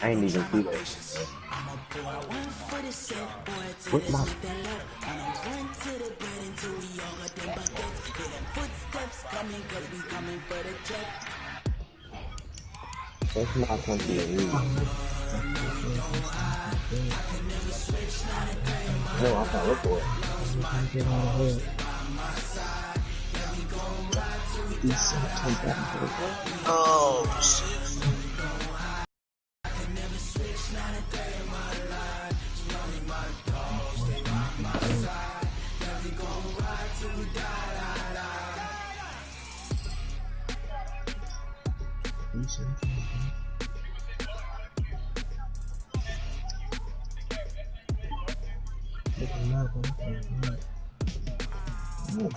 I ain't even see that. What's my... That's not something to read. No, I can't look for it. Oh, shit.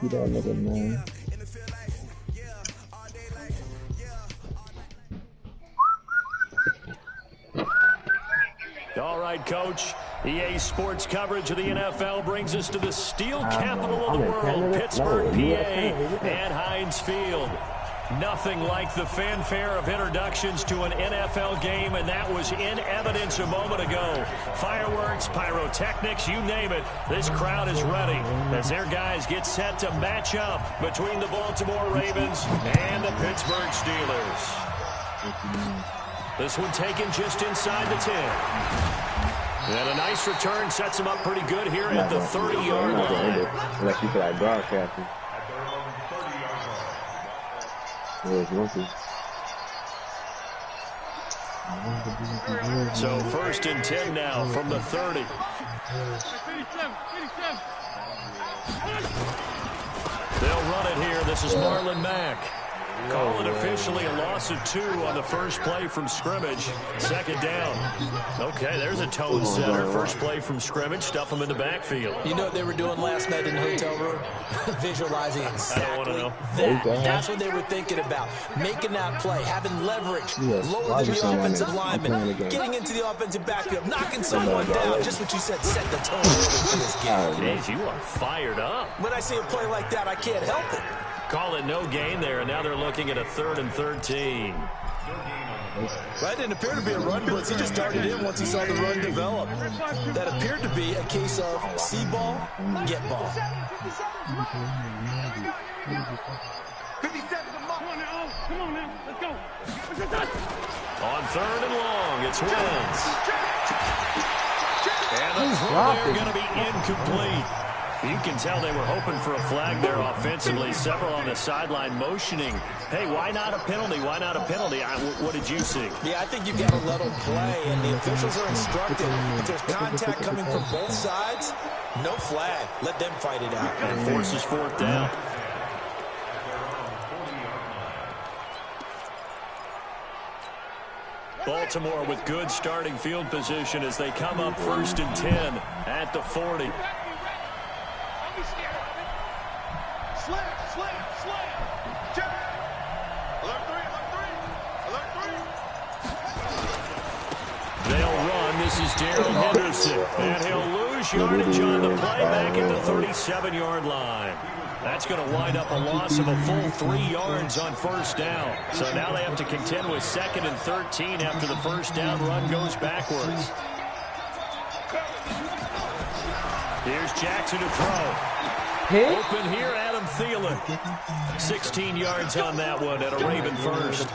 Be that nigga, man. All right, Coach. EA Sports coverage of the NFL brings us to the steel capital of the world, Pittsburgh, PA, and Heinz Field. Nothing like the fanfare of introductions to an NFL game, and that was in evidence a moment ago. Fireworks, pyrotechnics, you name it. This crowd is ready as their guys get set to match up between the Baltimore Ravens and the Pittsburgh Steelers. This one taken just inside the 10. And a nice return sets him up pretty good here at the 30-yard line. Unless you feel like broadcasting. So 1st and 10 now from the 30. They'll run it here. This is Marlon Mack. Call it officially a loss of 2 on the first play from scrimmage. 2nd down. Okay, there's a tone setter. First play from scrimmage. Stuff them in the backfield. You know what they were doing last night in the hotel room? Visualizing exactly I don't want to know. that. That's what they were thinking about. Making that play, having leverage, lowering the offensive lineman, getting into the offensive backfield, knocking someone down. Just what you said, set the tone for this game. Jeez, you are fired up. When I see a play like that, I can't help it. Call it no gain there, and now they're looking at a 3rd and 13. That didn't appear to be a run blitz. He just darted in once he saw the run develop. That appeared to be a case of see ball, get ball. 57, come on now, let's go. On 3rd and long, it's Wentz. And the throw there going to be incomplete. You can tell they were hoping for a flag there offensively. Several on the sideline motioning. Hey, why not a penalty? Why not a penalty? What did you see? Yeah, I think you've got to let them play, and the officials are instructed. If there's contact coming from both sides, no flag. Let them fight it out. And forces 4th down. Baltimore with good starting field position as they come up 1st and 10 at the 40. They'll run. This is Darrell Henderson. And he'll lose yardage on the play back at the 37-yard line. That's going to wind up a loss of a full 3 yards on 1st down. So now they have to contend with 2nd and 13 after the 1st down run goes backwards. Here's Jackson to throw. Open here, Adam Thielen. 16 yards on that one at a Raven first.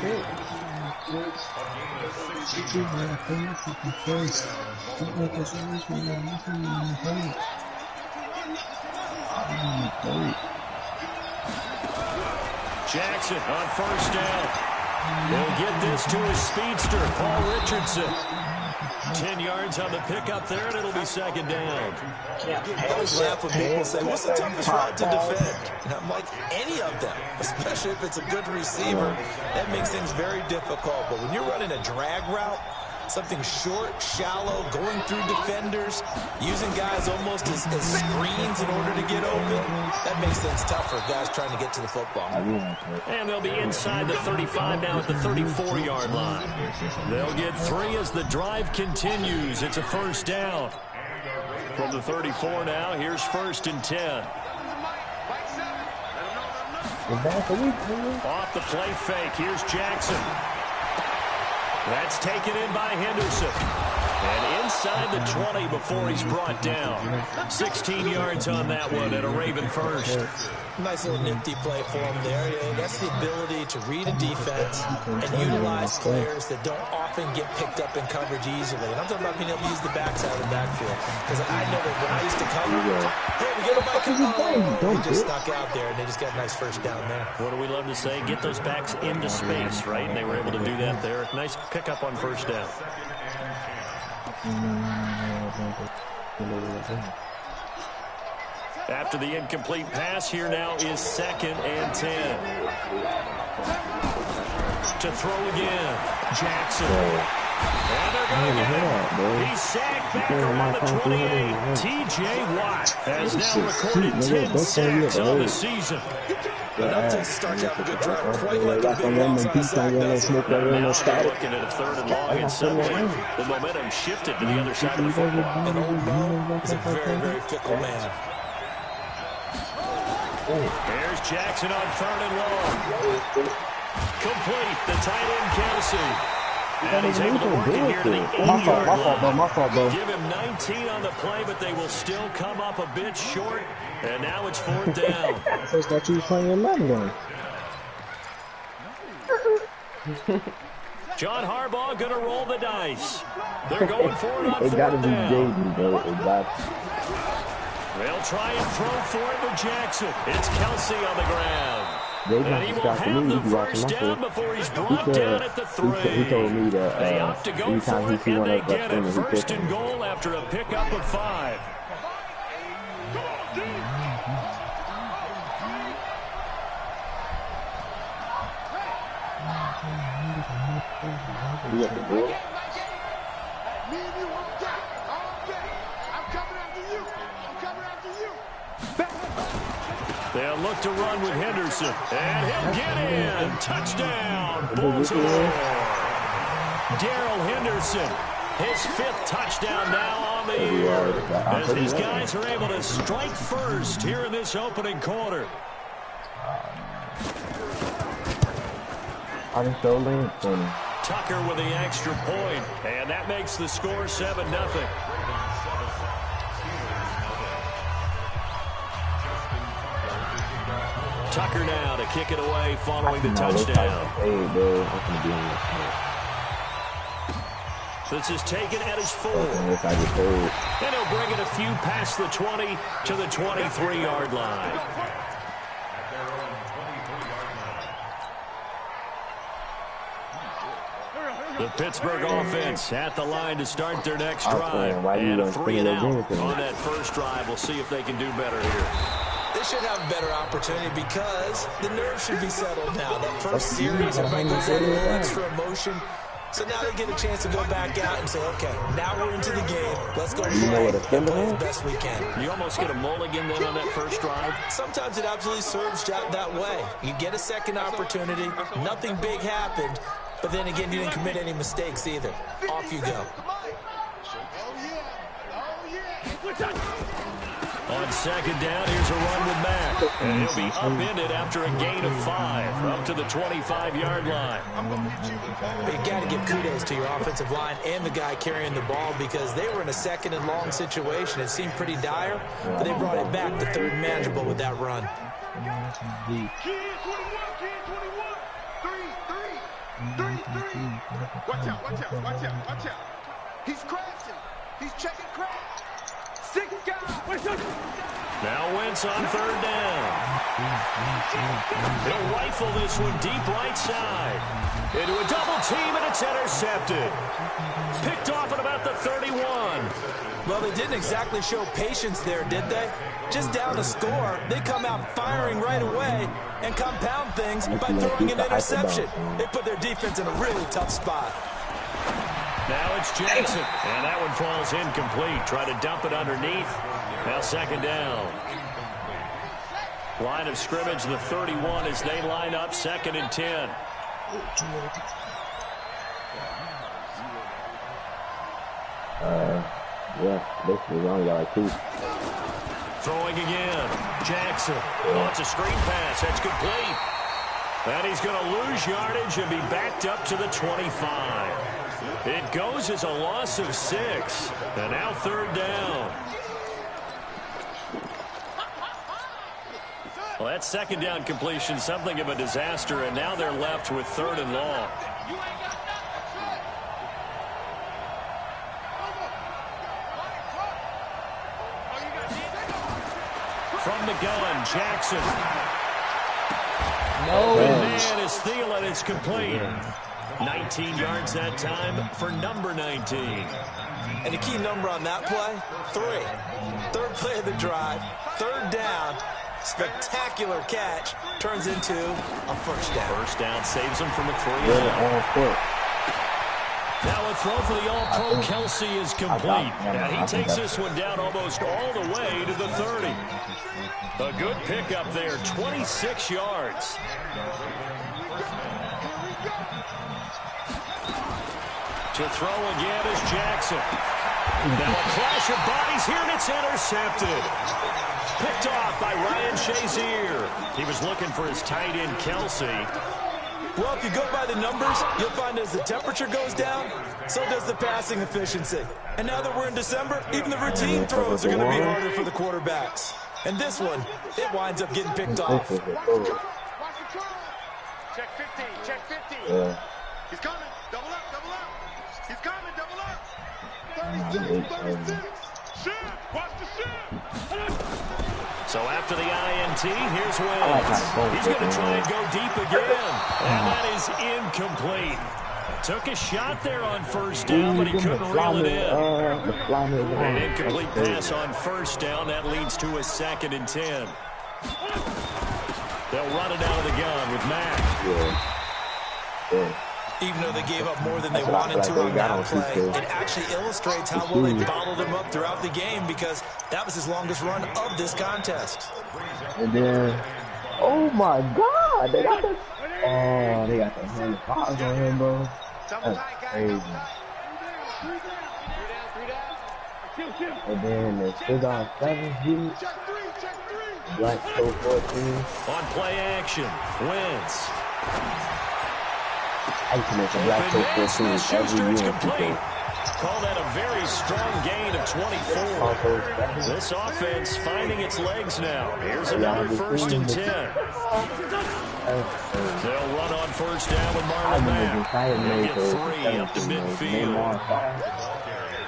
Jackson on 1st down. He'll get this to his speedster, Paul Richardson. 10 yards on the pickup there, and it'll be 2nd down. I always laugh when people say, what's the toughest route to defend? And I'm like, any of them, especially if it's a good receiver. That makes things very difficult. But when you're running a drag route, something short, shallow, going through defenders, using guys almost as screens in order to get open, that makes things tough for guys trying to get to the football. And they'll be inside the 35 now at the 34-yard line. They'll get 3 as the drive continues. It's a 1st down. From the 34 now, here's 1st and 10. Off the play fake. Here's Jackson. That's taken in by Henderson. And inside the 20 before he's brought down. 16 yards on that one and a Raven first. Nice little nifty play for him there. You know, that's the ability to read a defense and utilize players that don't often get picked up in coverage easily. And I'm talking about being able to use the backside of the backfield. Because I know that when I used to cover, hey, we get a back. Oh, he just snuck out there, and they just got a nice first down there. What do we love to say? Get those backs into space, right? And they were able to do that there. Nice pickup on first down. After the incomplete pass, here now is 2nd and 10. To throw again, Jackson. And they're going to get him. He's sacked back around the 28. T.J. Watt has now recorded 10 sacks on the season. Enough to start to have a good drive. Quite like a big outside sack. Now they're looking at a 3rd and long, and suddenly the momentum shifted to the other side of the football. And old Mo is a very, very fickle man. Here's Jackson on 3rd and long. Complete the tight end Kelsey. And he's able to work it here to the 8-yard line. Give him 19 on the play, but they will still come up a bit short. And now it's 4th down. I first thought you was playing your Madden game. John Harbaugh going to roll the dice. They're going for it on 4th It got to be down. Jaden, bro. It got They'll try and throw for it to Jackson. It's Kelsey on the ground. And he will have the first down before he's brought down at the 3. He told me that They opt to go for it, and they get it. 1st and goal after a pickup of 5. You got the ball? They'll look to run with Henderson. And he'll get in. Touchdown, Baltimore. Darrell Henderson, his 5th touchdown now on the year. As these guys are able to strike first here in this opening quarter. I just so funny. Tucker with the extra point, and that makes the score 7-0. Tucker now to kick it away following the touchdown. Hey, bro, I'm gonna be on This is taken at his 4. this. I just heard. And he'll bring it a few past the 20 to the 23-yard line. The Pittsburgh offense at the line to start their next drive. And a 3 and out on that first drive. We'll see if they can do better here. They should have a better opportunity because the nerves should be settled now. That first series, everybody goes in a little extra emotion. So now they get a chance to go back out and say, okay, now we're into the game. Let's go play and play as best we can. You almost get a mulligan then on that first drive. Sometimes it absolutely serves that way. You get a second opportunity. Nothing big happened. But then again, you didn't commit any mistakes either. Off you go. On 2nd down, here's a run with Mack. And he'll be upended after a gain of 5, up to the 25-yard line. But you got to give kudos to your offensive line and the guy carrying the ball because they were in a 2nd and long situation. It seemed pretty dire, but they brought it back to 3rd manageable with that run. Watch out. He's crashing. He's checking crash. 6 guys. Now Wentz on 3rd down. He'll rifle this one deep right side. Into a double team, and it's intercepted. Picked off at about the 31. Well, they didn't exactly show patience there, did they? Just down to score, they come out firing right away and compound things by throwing an interception. They put their defense in a really tough spot. Now it's Jackson, and that one falls incomplete. Try to dump it underneath. Now 2nd down. Line of scrimmage, the 31 as they line up 2nd and 10. Yeah, basically, we only got like 2. Throwing again. Jackson. Oh, it's a screen pass. That's complete. And he's going to lose yardage and be backed up to the 25. It goes as a loss of 6. And now 3rd down. Well, that 2nd down completion, something of a disaster, and now they're left with 3rd and long. From the gun, Jackson. No. Man is Thielen. It's complete. 19 yards that time for number 19. And the key number on that play, 3. 3rd play of the drive, 3rd down. Spectacular catch turns into a 1st down. 1st down saves him from McCree. Yeah, Now a throw for the All-Pro Kelsey is complete. And he takes this one down almost all the way to the 30. A good pickup there, 26 yards. To throw again is Jackson. Now a clash of bodies here, and it's intercepted. Picked off by Ryan Shazier. He was looking for his tight end, Kelsey. Well, if you go by the numbers, you'll find as the temperature goes down, so does the passing efficiency. And now that we're in December, even the routine throws are going to be harder for the quarterbacks. And this one, it winds up getting picked off. Check 15, check 15. Yeah. He's coming, double up, double up. He's coming, double up. 36, 36. Shoot, watch the shoot. So after the INT, here's Wentz. He's going to try and go deep again. And that is incomplete. Took a shot there on 1st down, but he couldn't reel it in. An incomplete pass on 1st down. That leads to a 2nd and 10. They'll run it out of the gun with Mack. Even though they gave up more than they wanted to on that play, it actually illustrates how well they followed him up throughout the game because that was his longest run of this contest. And then, oh my God, they got the hand fives on him, bro. That's crazy. And then they still got 7 feet. Black Toe 14. On play action, Wentz. I can make a Black Toe 14 every year. Complete. Call that a very strong gain of 24. This offense finding its legs now. Here's another 1st and 10. They'll run on 1st down with Marlon Mack. They'll get 3 up to midfield.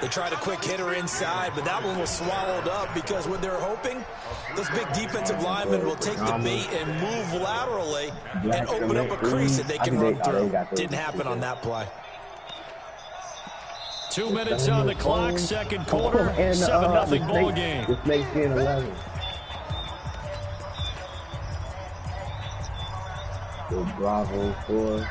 They tried a quick hitter inside, but that one was swallowed up because what they're hoping, those big defensive linemen will take the bait and move laterally and open up a crease that they can run through. Didn't happen on that play. 2 minutes on the clock, 2nd quarter, 7-0 ball game. This makes it 11. Bravo 4.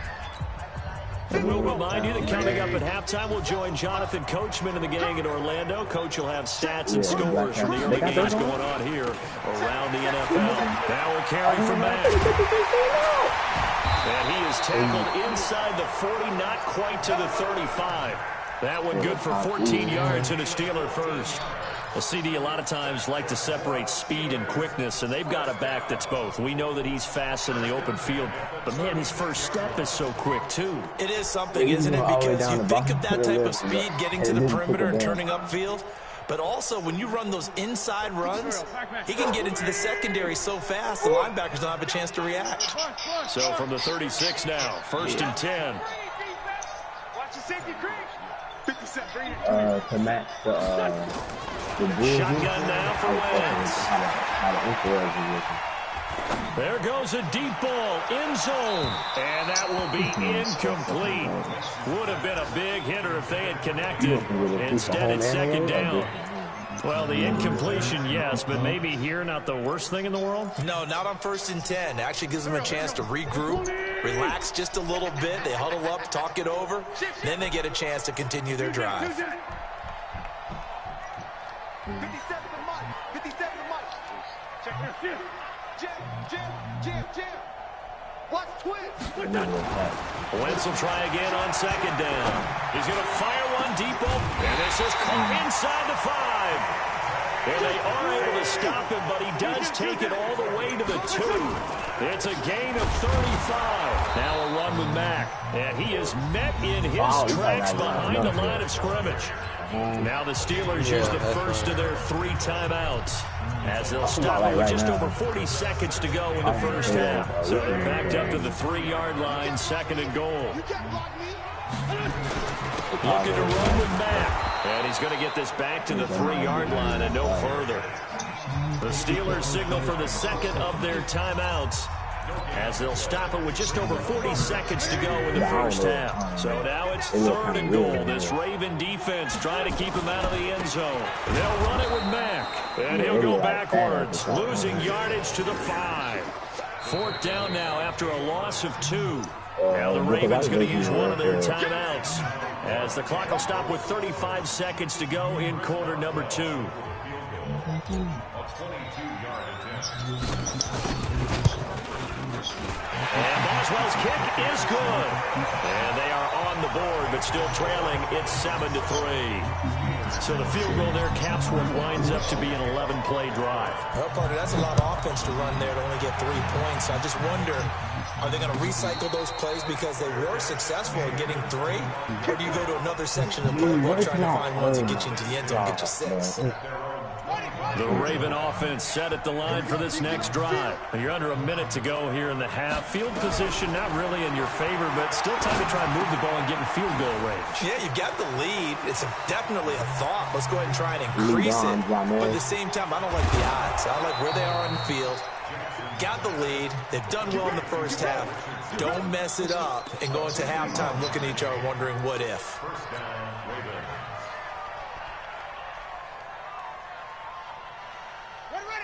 And we'll remind you that coming up at halftime, we'll join Jonathan Coachman and the gang in Orlando. Coach will have stats and scores from the early games going on here around the NFL. Now a carry from Mack. And he is tackled inside the 40, not quite to the 35. That one good for 14 yards and a Steeler first. Well, CD, a lot of times like to separate speed and quickness, and they've got a back that's both. We know that he's fast in the open field, but, man, his first step is so quick, too. It is something, isn't it? Because you think of that type of speed getting to the perimeter and turning upfield, but also when you run those inside runs, he can get into the secondary so fast the linebackers don't have a chance to react. So from the 36 now, 1st and 10. Watch the safety creep. 57, bring it. To match the Shotgun now for Wentz. There goes a deep ball, end zone, and that will be incomplete. Would have been a big hitter if they had connected. Instead, it's 2nd down. Well, the incompletion, yes, but maybe here not the worst thing in the world? No, not on 1st and 10. It actually gives them a chance to regroup, relax just a little bit. They huddle up, talk it over, then they get a chance to continue their drive. 57 for Mike. 57 for Mike. Check your shift. Jam. Wentz will try again on second down. He's going to fire one deep open, and this is caught inside the 5. And they are able to stop him, but he does take it all the way to the 2. It's a gain of 35. Now a run with Mack, and he is met in his tracks behind the line of scrimmage. Now the Steelers use the first of their 3 timeouts, as they'll stop it with just over 40 seconds to go in the first half. So they're backed up to the 3-yard line, second and goal. Looking to run with Mack, and he's going to get this back to the 3-yard line and no further. The Steelers signal for the second of their timeouts, as they'll stop it with just over 40 seconds to go in the first half. So now it's third and goal. This Raven defense trying to keep him out of the end zone. They'll run it with Mack, and he'll go backwards, losing yardage to the 5. Fourth down now after a loss of 2. Now the Ravens going to use one of their timeouts, as the clock will stop with 35 seconds to go in quarter number 2. And Boswell's kick is good. And they are on the board, but still trailing. It's 7-3. So the field goal there caps what winds up to be an 11-play drive. Well, partner, that's a lot of offense to run there to only get 3 points. I just wonder, are they going to recycle those plays because they were successful in getting 3? Or do you go to another section of the playbook trying to find one to get you into the end zone and get you 6? The Raven offense set at the line for this next drive. And you're under a minute to go here in the half. Field position not really in your favor, but still time to try and move the ball and get in field goal range. Yeah, you've got the lead. It's definitely a thought. Let's go ahead and try and increase it. But at the same time, I don't like the odds. I like where they are on the field. Got the lead. They've done well in the first half. Don't mess it up and go into halftime looking at each other wondering what if.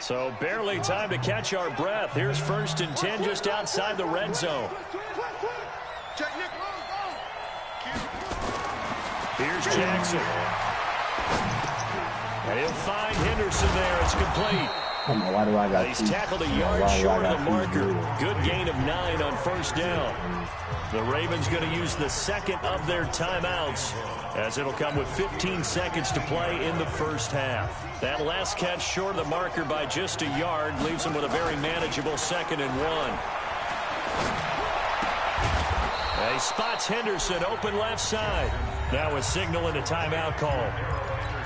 So barely time to catch our breath. Here's 1st and 10 just outside the red zone. Here's Jackson. And he'll find Henderson there. It's complete. He's tackled a yard short of the marker. Good gain of 9 on first down. The Ravens going to use the second of their timeouts, as it'll come with 15 seconds to play in the first half. That last catch short of the marker by just a yard leaves them with a very manageable 2nd and 1. He spots Henderson open left side. Now a signal and a timeout call,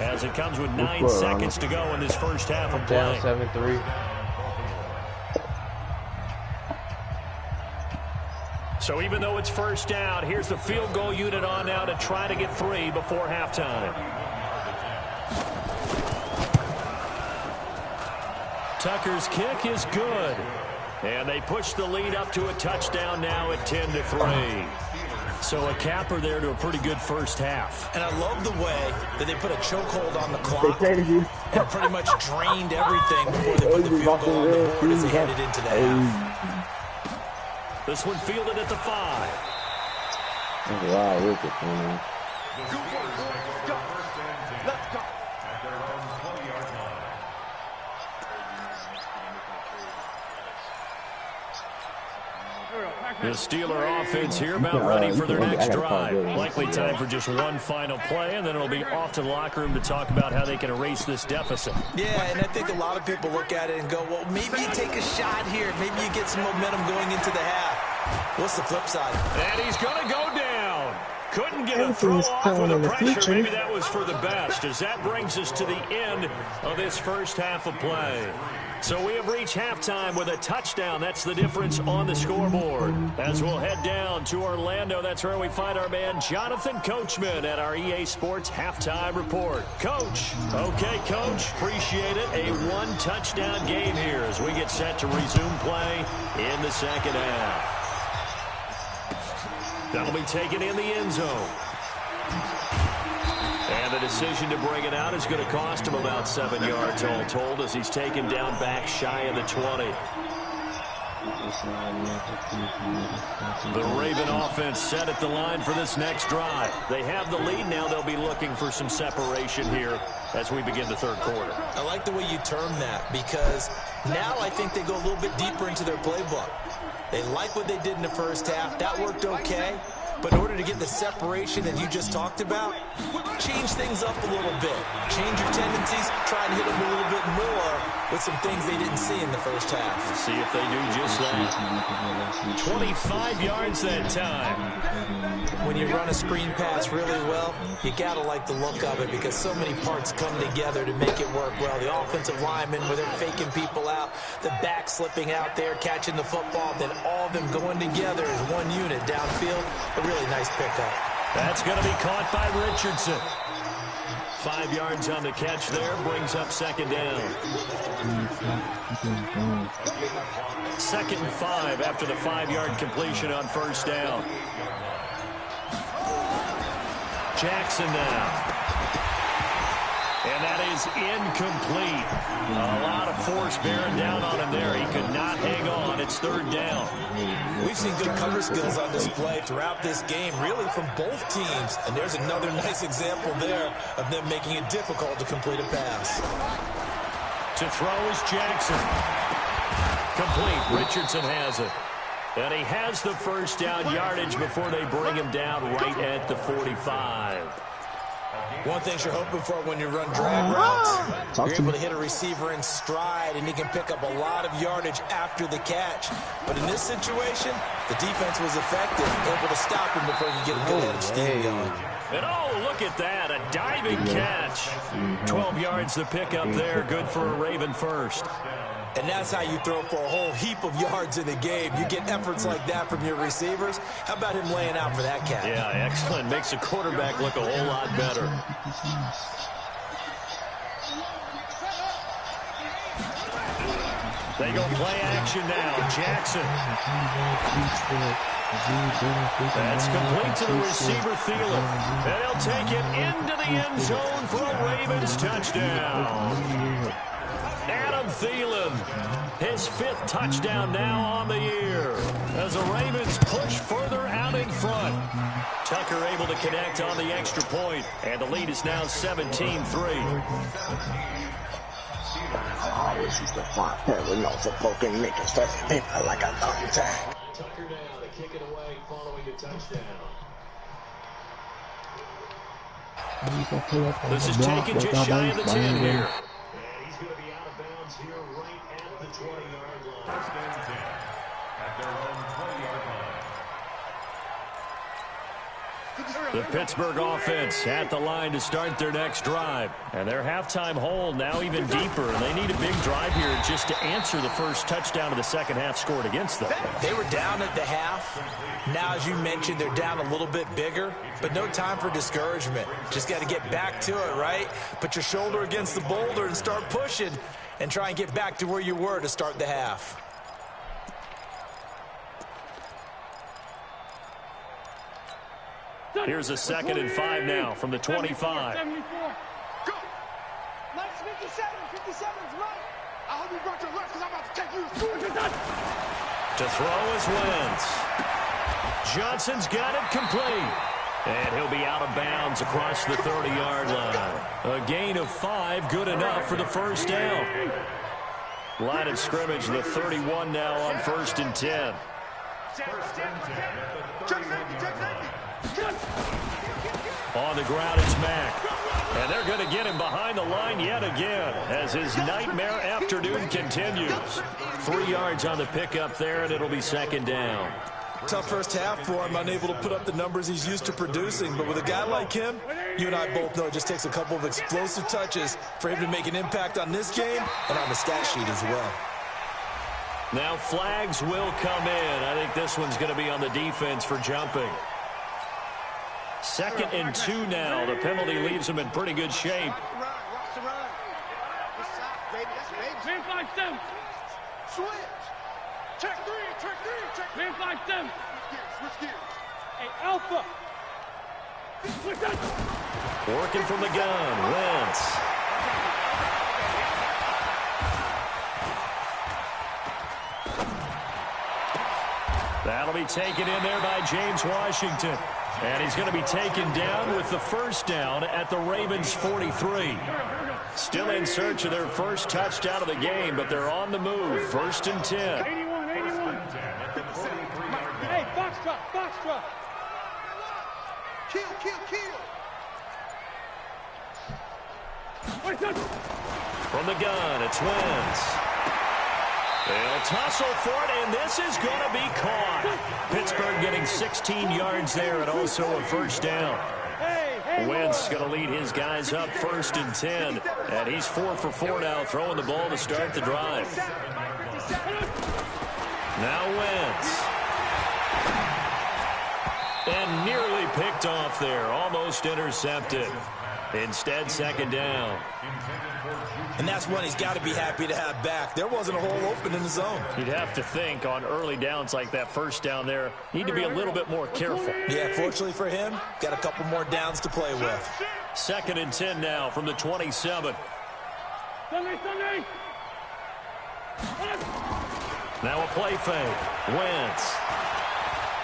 as it comes with 9 seconds to go in this first half of play. Down 7-3. So even though it's first down, here's the field goal unit on now to try to get 3 before halftime. Tucker's kick is good. And they push the lead up to a touchdown now at 10-3. So a capper there to a pretty good first half. And I love the way that they put a chokehold on the clock and pretty much drained everything before they put the field goal on the board as they headed into the half. This one fielded at the 5. Wow, look at that. The Steeler offense here about ready for their next drive. Likely time for just one final play, and then it'll be off to the locker room to talk about how they can erase this deficit. Yeah, and I think a lot of people look at it and go, well, maybe you take a shot here. Maybe you get some momentum going into the half. What's the flip side? And he's going to go down. Couldn't get a throw off with the pressure. Maybe that was for the best, as that brings us to the end of this first half of play. So we have reached halftime with a touchdown. That's the difference on the scoreboard. As we'll head down to Orlando, that's where we find our man Jonathan Coachman at our EA Sports Halftime Report. Coach. Okay, Coach. Appreciate it. A 1-touchdown game here as we get set to resume play in the second half. That'll be taken in the end zone. And the decision to bring it out is going to cost him about 7 yards all told, as he's taken down back shy of the 20. The Raven offense set at the line for this next drive. They have the lead now. They'll be looking for some separation here as we begin the third quarter. I like the way you term that, because now I think they go a little bit deeper into their playbook. They like what they did in the first half. That worked okay. But in order to get the separation that you just talked about, change things up a little bit. Change your tendencies, try and hit them a little bit more with some things they didn't see in the first half. See if they do just that. 25 yards that time. When you run a screen pass really well, you got to like the look of it because so many parts come together to make it work well. The offensive linemen, where they're faking people out, the back slipping out there, catching the football, then all of them going together as one unit downfield. A really nice pickup. That's going to be caught by Richardson. 5 yards on the catch there, brings up second down. 2nd and 5 after the 5-yard completion on first down. Jackson now. And that is incomplete. A lot of force bearing down on him there. He could not hang on. It's 3rd down. We've seen good cover skills on display throughout this game, really from both teams. And there's another nice example there of them making it difficult to complete a pass. To throw is Jackson. Complete. Richardson has it. And he has the first down yardage before they bring him down right at the 45. One thing you're hoping for when you run drag routes, you're able to hit a receiver in stride, and he can pick up a lot of yardage after the catch. But in this situation, the defense was effective, able to stop him before you get a good head of steam going. And oh, look at that, a diving catch. 12 yards to pick up there, good for a Raven first. And that's how you throw for a whole heap of yards in the game. You get efforts like that from your receivers. How about him laying out for that catch? Yeah, excellent. Makes the quarterback look a whole lot better. They go play action now. Jackson. That's complete to the receiver, Thielen. And he'll take it into the end zone for a Ravens touchdown. Adam Thielen, his 5th touchdown now on the year as the Ravens push further out in front. Tucker able to connect on the extra point, and the lead is now 17-3. I always used to find parallels for poking niggas that paper like a thumbtack. Tucker down to kick it away following a touchdown. This is taken just shy of the 10 here. He's going to be out of bounds here right at the 20-yard line. At their own 20-yard line. The Pittsburgh offense at the line to start their next drive. And their halftime hole now even deeper. And they need a big drive here just to answer the first touchdown of the second half scored against them. They were down at the half. Now, as you mentioned, they're down a little bit bigger. But no time for discouragement. Just got to get back to it, right? Put your shoulder against the boulder and start pushing. And try and get back to where you were to start the half. Here's a 2nd and 5 now from the 25. Go. Let's 57. 57's right. I hope you brought your left because I'm about to take you to school. To throw is Wentz. Johnson's got it complete. And he'll be out of bounds across the 30-yard line. A gain of 5, good enough for the first down. Line of scrimmage, the 31 now on 1st and 10. On the ground, it's Mack. And they're going to get him behind the line yet again as his nightmare afternoon continues. 3 yards on the pickup there, and it'll be 2nd down. Tough first half for him, unable to put up the numbers he's used to producing. But with a guy like him, you and I both know it just takes a couple of explosive touches for him to make an impact on this game and on the stat sheet as well. Now flags will come in. I think this one's going to be on the defense for jumping. 2nd and 2 now. The penalty leaves him in pretty good shape. Switch. Check 3. Check 3. Check 3. 5-7. Switch gears. Hey, Alpha. Working from the gun. Wentz. That'll be taken in there by James Washington. And he's going to be taken down with the first down at the Ravens 43. Still in search of their first touchdown of the game, but they're on the move. 1st and 10. 81. extra. Kill, kill, kill. From the gun, it's Wentz. They'll tussle for it, and this is going to be caught. Pittsburgh getting 16 yards there and also a first down. Wentz going to lead his guys up 1st and 10, and he's 4 for 4 now, throwing the ball to start the drive. Now Wentz. And nearly picked off there, almost intercepted. Instead, 2nd down. And that's one he's got to be happy to have back. There wasn't a hole open in the zone. You'd have to think on early downs like that first down there, need to be a little bit more careful. Yeah, fortunately for him, got a couple more downs to play with. 2nd and 10 now from the 27. Now a play fake. Wentz.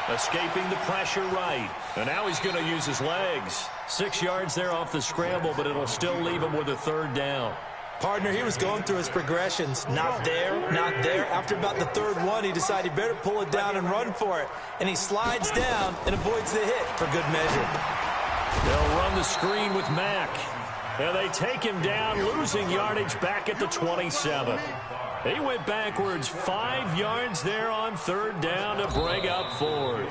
Escaping the pressure right. And now he's going to use his legs. 6 yards there off the scramble, but it'll still leave him with a 3rd down. Partner, he was going through his progressions. Not there, not there. After about the 3rd one, he decided he better pull it down and run for it. And he slides down and avoids the hit for good measure. They'll run the screen with Mack. And they take him down, losing yardage back at the 27. He went backwards 5 yards there on 3rd down to bring up 4th.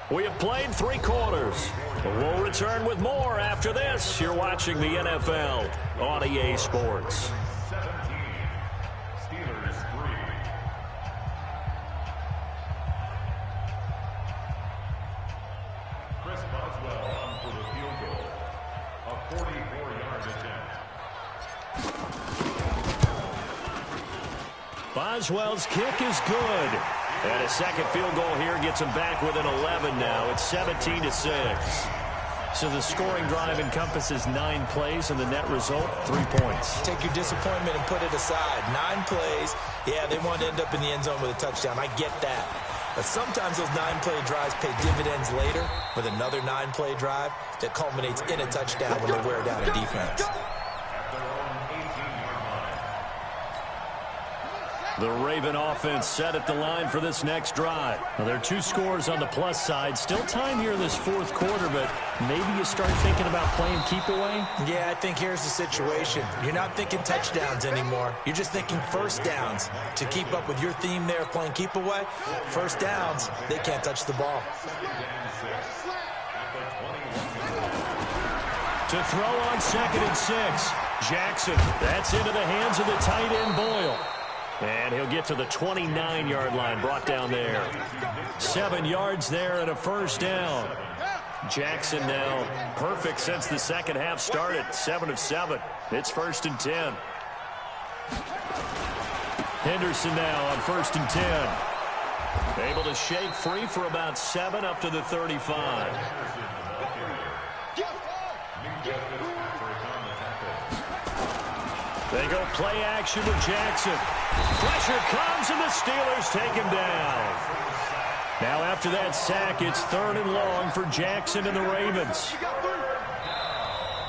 We have played 3 quarters. We'll return with more after this. You're watching the NFL on EA Sports. 17, Steelers 3. Chris Boswell on for the field goal. A 44-yard attempt. Boswell's kick is good. And a second field goal here gets him back within 11 now. It's 17-6. So the scoring drive encompasses 9 plays, and the net result, 3 points. Take your disappointment and put it aside. 9 plays. Yeah, they want to end up in the end zone with a touchdown. I get that. But sometimes those 9-play drives pay dividends later with another 9-play drive that culminates in a touchdown when they wear down a defense. The Raven offense set at the line for this next drive. Now, there are 2 scores on the plus side. Still time here in this 4th quarter, but maybe you start thinking about playing keep away? Yeah, I think here's the situation. You're not thinking touchdowns anymore. You're just thinking first downs. To keep up with your theme there of playing keep away, first downs, they can't touch the ball. To throw on 2nd and 6. Jackson, that's into the hands of the tight end Boyle. And he'll get to the 29-yard line, brought down there. 7 yards there and a first down. Jackson now perfect since the second half started. 7 of 7. It's 1st and 10. Henderson now on 1st and 10. Able to shake free for about 7 up to the 35. They go play action with Jackson. Pressure comes, and the Steelers take him down. Now after that sack, it's 3rd and long for Jackson and the Ravens.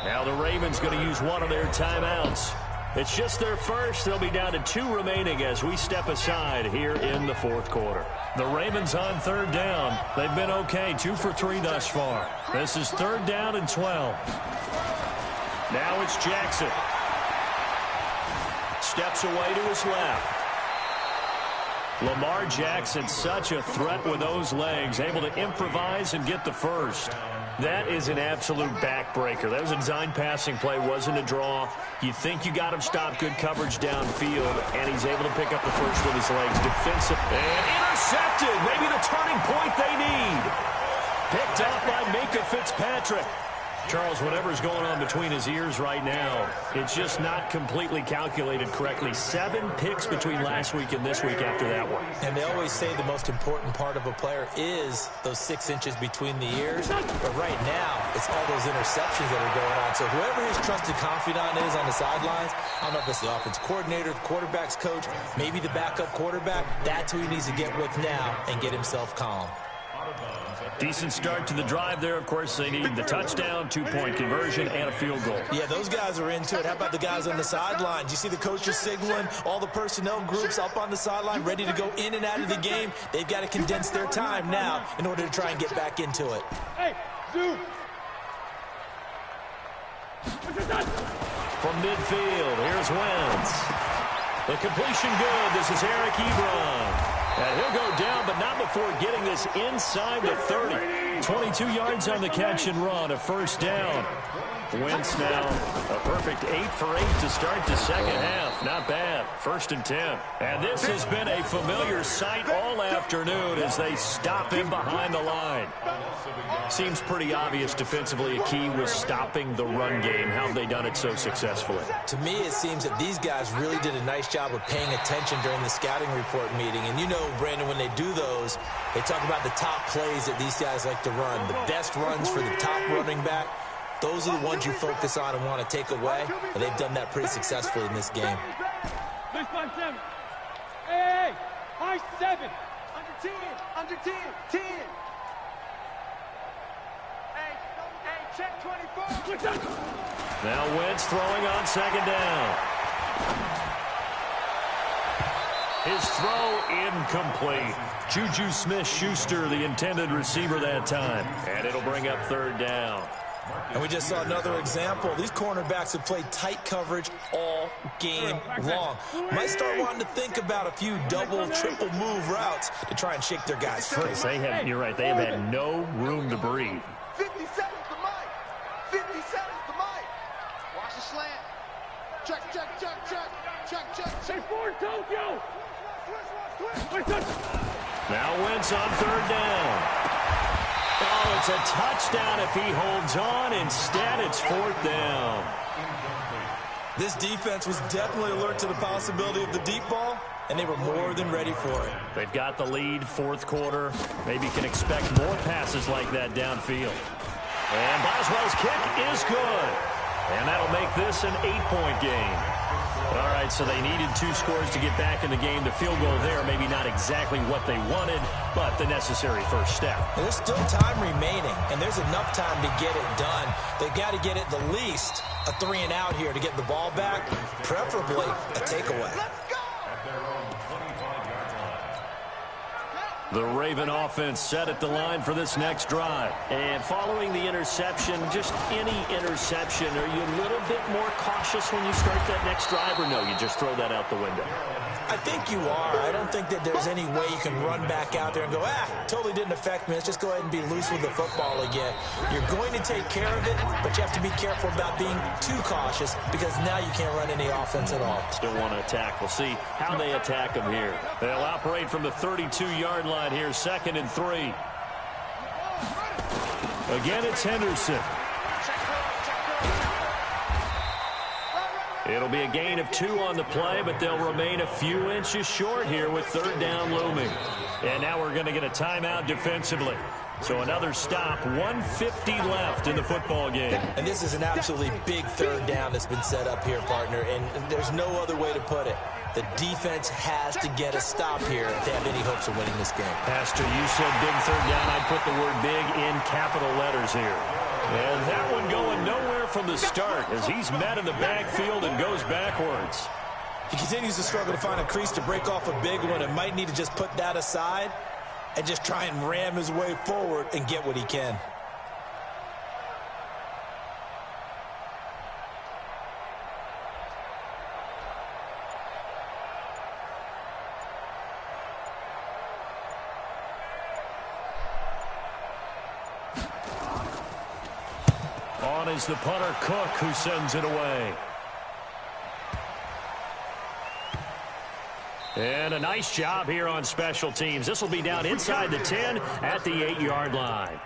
Now the Ravens going to use one of their timeouts. It's just their first. They'll be down to 2 remaining as we step aside here in the 4th quarter. The Ravens on 3rd down. They've been okay, 2 for 3 thus far. This is 3rd down and 12. Now it's Jackson. Steps away to his left. Lamar Jackson, such a threat with those legs, able to improvise and get the first. That is an absolute backbreaker. That was a design passing play, wasn't a draw. You think you got him stopped, good coverage downfield, and he's able to pick up the first with his legs. Defensive and intercepted. Maybe the turning point they need. Picked up by Minkah Fitzpatrick. Charles, whatever's going on between his ears right now, it's just not completely calculated correctly. 7 picks between last week and this week after that one. And they always say the most important part of a player is those 6 inches between the ears. But right now, it's all those interceptions that are going on. So whoever his trusted confidant is on the sidelines, I don't know if it's the offense coordinator, the quarterback's coach, maybe the backup quarterback, that's who he needs to get with now and get himself calm. Decent start to the drive there. Of course, they need the touchdown, 2-point conversion, and a field goal. Yeah, those guys are into it. How about the guys on the sidelines? You see the coaches signaling, all the personnel groups up on the sideline, ready to go in and out of the game. They've got to condense their time now in order to try and get back into it. Hey, Zoo. From midfield, here's Wentz. The completion good. This is Eric Ebron. And he'll go down, but not before getting this inside the 30. 22 yards on the catch and run, a first down. Wentz now a perfect 8 for 8 to start the second half. Not bad. 1st and 10. And this has been a familiar sight all afternoon as they stop him behind the line. Seems pretty obvious defensively a key was stopping the run game. How have they done it so successfully? To me, it seems that these guys really did a nice job of paying attention during the scouting report meeting. And you know, Brandon, when they do those, they talk about the top plays that these guys like to run. The best runs for the top running back. Those are the ones you focus on and want to take away. And they've done that pretty successfully in this game. Hey, high 7. Under 10. Hey, check 24. Now Wentz throwing on second down. His throw incomplete. Juju Smith-Schuster, the intended receiver that time. And it'll bring up 3rd down. And we just saw another example. These cornerbacks have played tight coverage all game long. Might start wanting to think about a few double, triple move routes to try and shake their guys free. You're right. They have had no room to breathe. 50 seconds to Mike. 50 seconds to Mike. Watch the slant. Check. Say forward, Tokyo. Now Wentz on 3rd down. Oh, it's a touchdown if he holds on. Instead, it's 4th down. This defense was definitely alert to the possibility of the deep ball, and they were more than ready for it. They've got the lead, 4th quarter. Maybe can expect more passes like that downfield. And Boswell's kick is good. And that'll make this an 8-point game. All right, so they needed 2 scores to get back in the game. The field goal there, maybe not exactly what they wanted, but the necessary first step. There's still time remaining, and there's enough time to get it done. They've got to get at the least a 3-and-out here to get the ball back, preferably a takeaway. The Raven offense set at the line for this next drive. And following the interception, just any interception, are you a little bit more cautious when you start that next drive, or no, you just throw that out the window? I think you are. I don't think that there's any way you can run back out there and go, totally didn't affect me. Let's just go ahead and be loose with the football again. You're going to take care of it, but you have to be careful about being too cautious because now you can't run any offense at all. Still want to attack. We'll see how they attack them here. They'll operate from the 32-yard line here, 2nd and 3. Again, it's Henderson. It'll be a gain of 2 on the play, but they'll remain a few inches short here with 3rd down looming. And now we're going to get a timeout defensively. So another stop, 1:50 left in the football game. And this is an absolutely big 3rd down that's been set up here, partner, and there's no other way to put it. The defense has to get a stop here if they have any hopes of winning this game. Pastor, you said big 3rd down. I'd put the word big in capital letters here. And that one going nowhere from the start as he's met in the backfield and goes backwards. He continues to struggle to find a crease to break off a big one and might need to just put that aside and just try and ram his way forward and get what he can. On is the punter, Cook, who sends it away. And a nice job here on special teams. This will be down inside the 10 at the 8-yard line.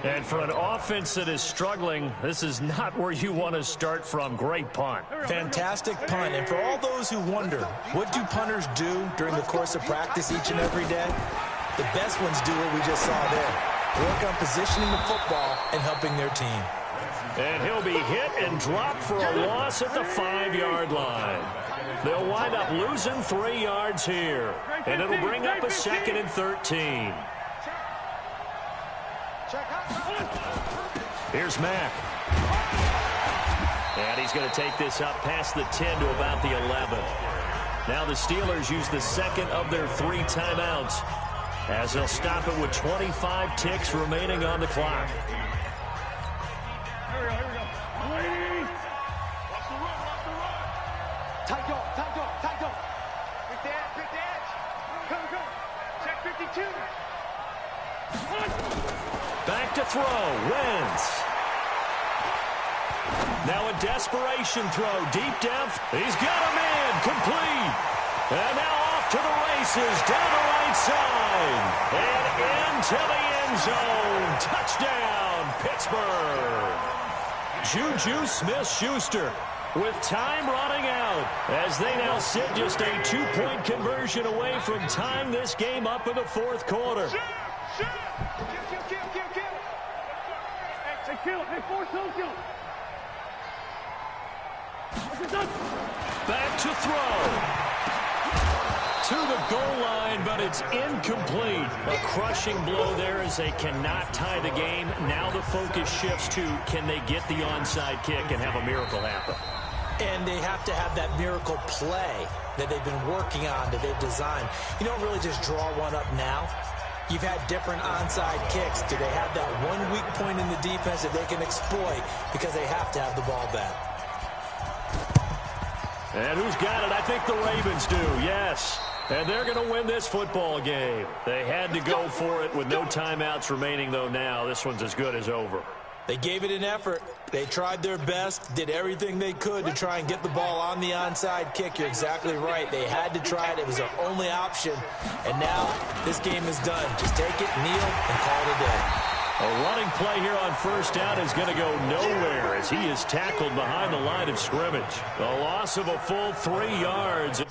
And for an offense that is struggling, this is not where you want to start from. Great punt. Fantastic punt. And for all those who wonder, what do punters do during the course of practice each and every day? The best ones do what we just saw there. Work on positioning the football and helping their team. And he'll be hit and dropped for a loss at the 5-yard line. They'll wind up losing 3 yards here. And it'll bring up a 2nd and 13. Here's Mack. And he's going to take this up past the 10 to about the 11. Now the Steelers use the second of their 3 timeouts as they'll stop it with 25 ticks remaining on the clock. Here we go. Watch the run. Tight go. Quick the edge. Come. Check 52. Back to throw. Wentz. Now a desperation throw. Deep depth. He's got him in. Complete. And now off to the races. Down the right side. And into the end zone. Touchdown, Pittsburgh. Juju Smith-Schuster with time running out as they now sit just a 2-point conversion away from tying this game up in the 4th quarter. Kill. Hey, kill. Hey, force him, kill. Back to throw. To the goal line, but it's incomplete. A crushing blow there as they cannot tie the game. Now the focus shifts to, can they get the onside kick and have a miracle happen? And they have to have that miracle play that they've been working on, that they've designed. You don't really just draw one up now. You've had different onside kicks. Do they have that one weak point in the defense that they can exploit because they have to have the ball back? And who's got it? I think the Ravens do, yes. And they're going to win this football game. They had to go for it with no timeouts remaining, though now. This one's as good as over. They gave it an effort. They tried their best, did everything they could to try and get the ball on the onside kick. You're exactly right. They had to try it. It was their only option. And now this game is done. Just take it, kneel, and call it a day. A running play here on first down is going to go nowhere as he is tackled behind the line of scrimmage. A loss of a full 3 yards.